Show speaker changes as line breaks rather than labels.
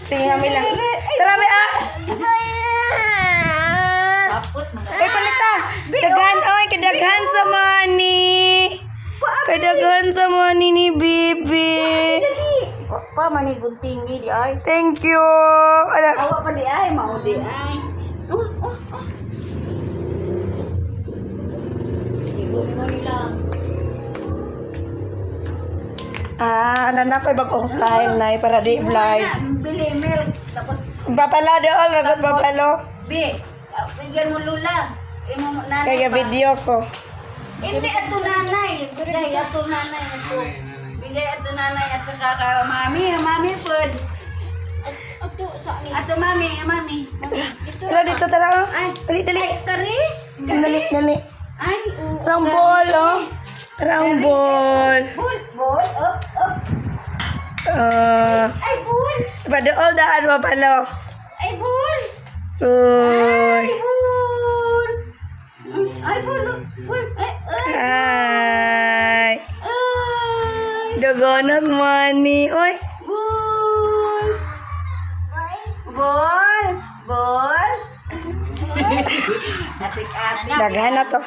Sige, kami lang. Tara, may Ay, palita. Daghan, oy, kadaghan sa money. Kadaghan sa money ni Bibi.
Pa mani gunting ni di ay.
Thank you. Ala.
Awa pa di ay, mao di ay. Ibu mo nila.
Anak ko bagong style na para di blind.
Bili milk tapos
Papalo dool, ragot papalo.
bi. Bigyan mo lula. Imo nanay.
Kaya
pa.
video ko.
Hindi ato nanay. Bigay ato nanay ato. Bigay ato nanay at saka mami, mami food. Ato sa ni. Ato mami, mami. Ito.
Tara dito, tara.
Ay,
Dali, dali.
kari.
Dali, dali.
Ay,
Rambol, oh. Rambol.
Bul, up. Ay, bul.
Padool daan papalo.
Ay, bul.
Uy.
Ay, bul. Ay, bul. Bul.
Ay.
Ay.
Dogonog money. Uy.
Bul. Bul. Bul. Atik-atik.
Daghan na to.